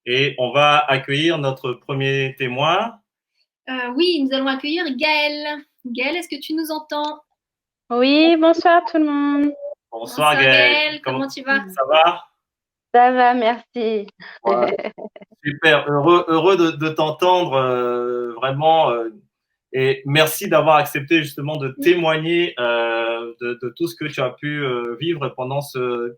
et on va accueillir notre premier témoin. Oui, nous allons accueillir Gaëlle. Gaëlle, est-ce que tu nous entends? Oui, bonsoir tout le monde. Bonsoir Bonsoir Gaël, Gaëlle, comment tu vas? ça va? Ça va, merci. Ouais, super, heureux de t'entendre vraiment et merci d'avoir accepté justement de témoigner de tout ce que tu as pu vivre pendant ce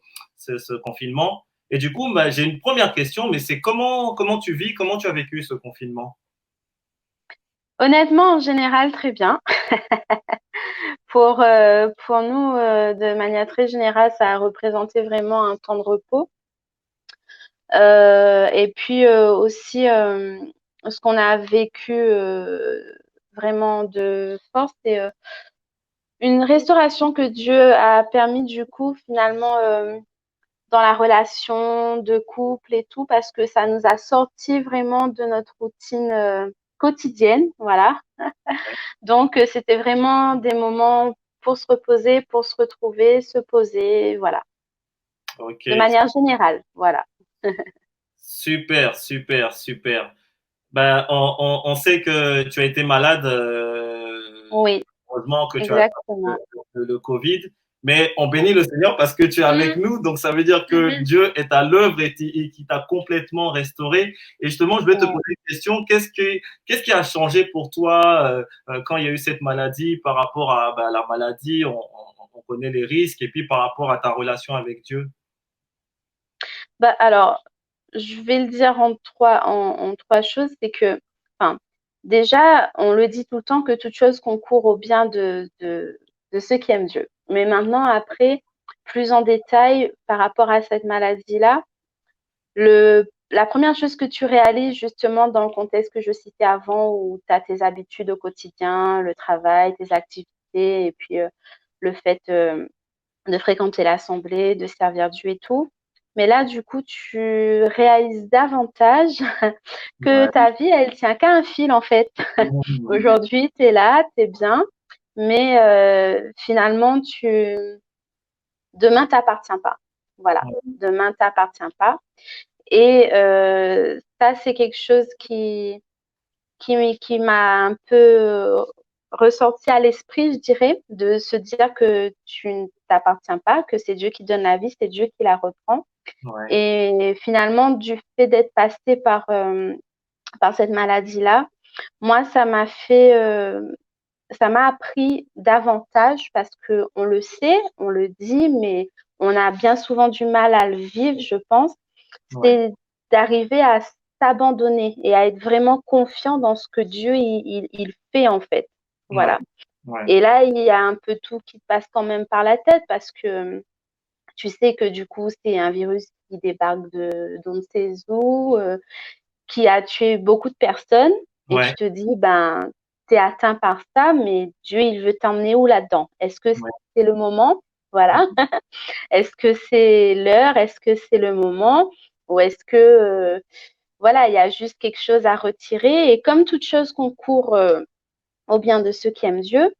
confinement. Et du coup, bah, j'ai une première question, mais c'est comment tu vis, comment tu as vécu ce confinement? Honnêtement, en général, très bien. Pour nous, de manière très générale, ça a représenté vraiment un temps de repos. Et puis aussi, ce qu'on a vécu vraiment de force, c'est une restauration que Dieu a permis du coup finalement dans la relation de couple et tout, parce que ça nous a sortis vraiment de notre routine quotidienne, voilà. Donc, c'était vraiment des moments pour se reposer, pour se retrouver, se poser, voilà. Ok, De manière générale, voilà. super, super, super. Ben, on sait que tu as été malade, Oui, heureusement que tu as attrapé exactement. le Covid, mais on bénit le Seigneur parce que tu es avec nous, donc ça veut dire que Dieu est à l'œuvre et qui t'a complètement restauré. Et justement, je vais te Ouais. poser une question. Qu'est-ce qui a changé pour toi quand il y a eu cette maladie par rapport à ben, la maladie? On connaît les risques et puis par rapport à ta relation avec Dieu. Bah, alors, je vais le dire en trois choses, c'est que, enfin, déjà, on le dit tout le temps que toute chose concourt au bien de ceux qui aiment Dieu. Mais maintenant, après, plus en détail par rapport à cette maladie-là, la première chose que tu réalises justement dans le contexte que je citais avant, où tu as tes habitudes au quotidien, le travail, tes activités, et puis le fait de fréquenter l'assemblée, de servir Dieu et tout. Mais là, du coup, tu réalises davantage que Ouais. ta vie, elle tient qu'à un fil, en fait. Mmh. Aujourd'hui, tu es là, tu es bien, mais finalement, demain t'appartient pas. Voilà, demain t'appartient pas. Et ça, c'est quelque chose qui m'a un peu ressorti à l'esprit, je dirais, de se dire que tu ne t'appartiens pas, que c'est Dieu qui donne la vie, c'est Dieu qui la reprend. Ouais. Et finalement, du fait d'être passée par cette maladie-là, moi, ça m'a appris davantage parce que on le sait, on le dit, mais on a bien souvent du mal à le vivre, je pense. Ouais. C'est d'arriver à s'abandonner et à être vraiment confiant dans ce que Dieu il fait en fait. Ouais. Voilà. Ouais. Et là, il y a un peu tout qui te passe quand même par la tête parce que tu sais que du coup, c'est un virus qui débarque d'on ne sait où, qui a tué beaucoup de personnes et Ouais. tu te dis, ben, tu es atteint par ça, mais Dieu, il veut t'emmener où là-dedans? Est-ce que Ouais. c'est le moment? Voilà. Est-ce que c'est l'heure? Est-ce que c'est le moment? Ou est-ce que, voilà, il y a juste quelque chose à retirer? Et comme toute chose concourt au bien de ceux qui aiment Dieu,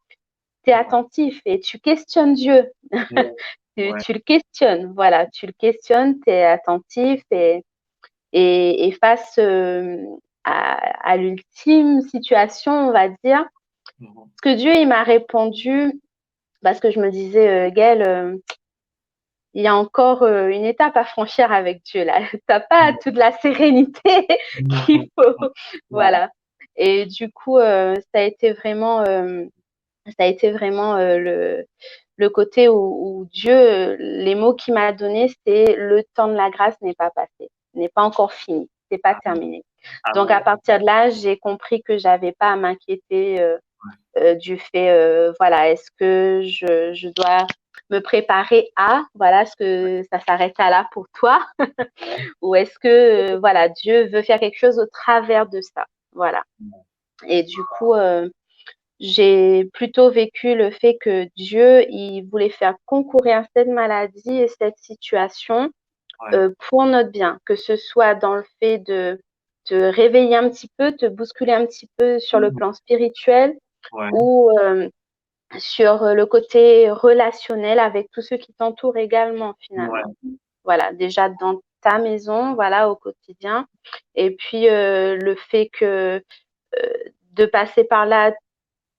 tu es attentif et tu questionnes Dieu. Ouais. Ouais. Tu le questionnes, voilà, tu le questionnes, tu es attentif et face à l'ultime situation, on va dire, Mhm. ce que Dieu, il m'a répondu, parce que je me disais, Gaëlle, il y a encore une étape à franchir avec Dieu là. T'as pas toute la sérénité qu'il Mhm. faut, Ouais. voilà. Et du coup, ça a été vraiment le côté où Dieu, les mots qu'il m'a donnés, c'est le temps de la grâce n'est pas passé, n'est pas encore fini, c'est pas Amen. terminé. Donc à Amen. partir de là, j'ai compris que j'avais pas à m'inquiéter du fait, voilà, est-ce que je dois me préparer à, voilà, est-ce que ça s'arrête à là pour toi, ou est-ce que, voilà, Dieu veut faire quelque chose au travers de ça, voilà. Et du coup, j'ai plutôt vécu le fait que Dieu, il voulait faire concourir cette maladie et cette situation Ouais. pour notre bien, que ce soit dans le fait de te réveiller un petit peu, te bousculer un petit peu sur le plan spirituel Ouais. ou sur le côté relationnel avec tous ceux qui t'entourent également Ouais. finalement. Voilà, déjà ta maison, voilà, au quotidien. Et puis, le fait que de passer par là,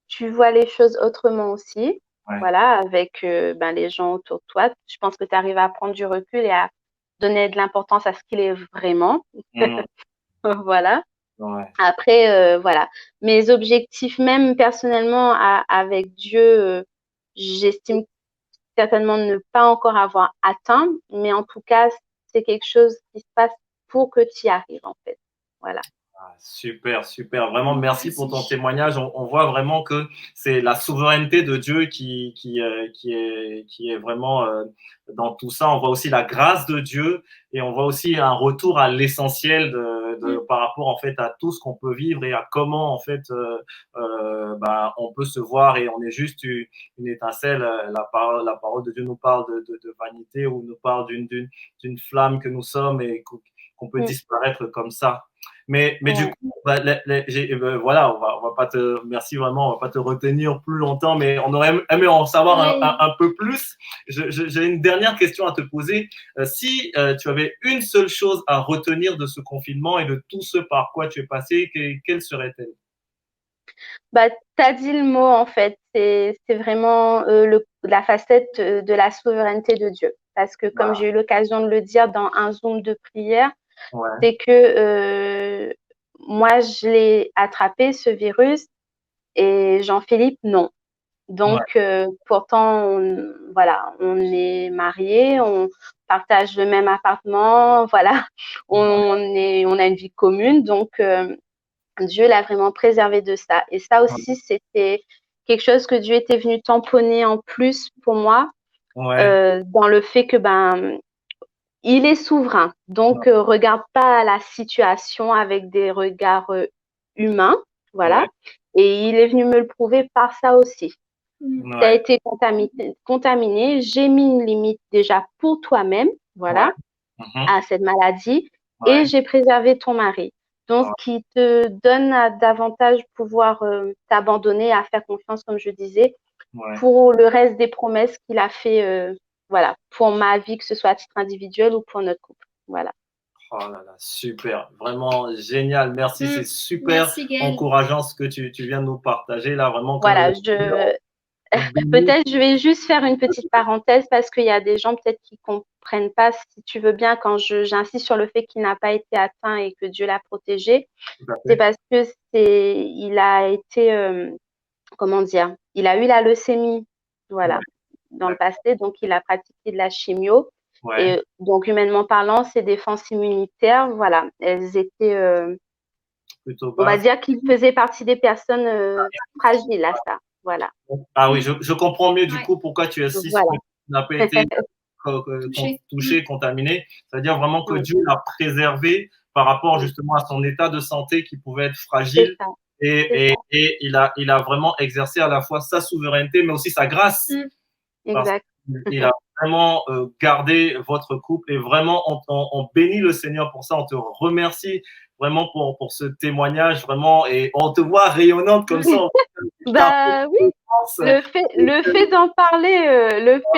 tu vois les choses autrement aussi, Ouais. voilà, avec les gens autour de toi. Je pense que tu arrives à prendre du recul et à donner de l'importance à ce qu'il est vraiment. Mhm. Voilà. Ouais. Après, voilà. Mes objectifs, même personnellement, avec Dieu, j'estime certainement ne pas encore avoir atteint, mais en tout cas, c'est quelque chose qui se passe pour que tu y arrives, en fait. Voilà. Ah, super, super. Vraiment, merci pour ton Merci. témoignage. On voit vraiment que c'est la souveraineté de Dieu qui est vraiment dans tout ça. On voit aussi la grâce de Dieu et on voit aussi un retour à l'essentiel par rapport en fait à tout ce qu'on peut vivre et à comment en fait on peut se voir et on est juste une étincelle. La parole de Dieu nous parle de vanité ou nous parle d'une flamme que nous sommes et qu'on peut Mm. disparaître comme ça. Mais du Ouais. coup, voilà, on va pas te, merci vraiment, on va pas te retenir plus longtemps, mais on aurait aimé en savoir Oui. un peu plus. J'ai une dernière question à te poser. Si tu avais une seule chose à retenir de ce confinement et de tout ce par quoi tu es passé, quelle serait-elle? Bah, tu as dit le mot, en fait. C'est vraiment la facette de la souveraineté de Dieu. Parce que, comme Voilà. j'ai eu l'occasion de le dire dans un Zoom de prière, Ouais, c'est que moi, je l'ai attrapé, ce virus, et Jean-Philippe, non. ouais, Donc, pourtant, voilà, on est mariés, on partage le même appartement, voilà, on a une vie commune, donc Dieu l'a vraiment préservé de ça. Et ça aussi, c'était quelque chose que Dieu était venu tamponner en plus pour moi, ouais, dans le fait que il est souverain. Donc, regarde pas la situation avec des regards humains, ouais, voilà. Et il est venu me le prouver par ça aussi. Tu as ouais, été contaminé, j'ai mis une limite déjà pour toi-même, ouais, voilà, mhm, à cette maladie, et ouais, j'ai préservé ton mari. Donc, ce qui te donne à davantage pouvoir t'abandonner, à faire confiance, comme je disais, ouais. pour le reste des promesses qu'il a fait, voilà, pour ma vie, que ce soit à titre individuel ou pour notre couple. Voilà. Oh là là, super, vraiment génial, merci, c'est super Merci Gaëlle. encourageant ce que tu viens de nous partager là, vraiment que le Voilà, Seigneur nous bénisse. peut-être je vais juste faire une petite parenthèse parce qu'il y a des gens peut-être qui comprennent pas, si tu veux bien, quand j'insiste sur le fait qu'il n'a pas été atteint et que Dieu l'a protégé, Tout à c'est fait. parce que il a été, comment dire, il a eu la leucémie, Ouais, voilà, dans le d'accord. passé, donc il a pratiqué de la chimio. Ouais, Et donc, humainement parlant, ses défenses immunitaires, voilà, elles étaient, plutôt on va basse. dire qu'il faisait partie des personnes fragiles à ça. Voilà. Ah oui, je comprends mieux du Ouais, coup pourquoi tu insistes Voilà. que tu n'as pas été touché. touché, contaminé. C'est-à-dire vraiment que Mm, Dieu l'a préservé par rapport mm. justement à son état de santé qui pouvait être C'est fragile ça, c'est et, ça. et, et il a vraiment exercé à la fois sa souveraineté mais aussi sa grâce. Mm. Parce Exact. qu'il a vraiment gardé votre couple et vraiment on bénit le Seigneur pour ça, on te remercie vraiment pour ce témoignage vraiment et on te voit rayonnante comme ça, on voit un carreau Bah oui, de France. le fait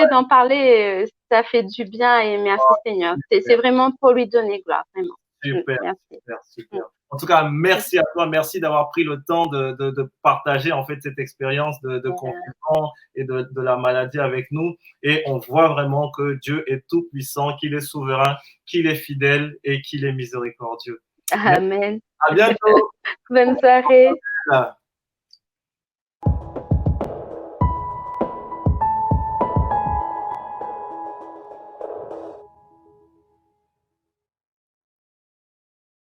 d'en parler, ça fait du bien et merci Seigneur. C'est vraiment pour lui donner gloire, vraiment. Super, Merci. super, Mm. super. En tout cas, merci à toi, merci d'avoir pris le temps de partager en fait cette expérience de Euh, confinement et de la maladie avec nous. Et on voit vraiment que Dieu est tout puissant, qu'il est souverain, qu'il est fidèle et qu'il est miséricordieux. Merci, Amen. à bientôt. Bonne soirée.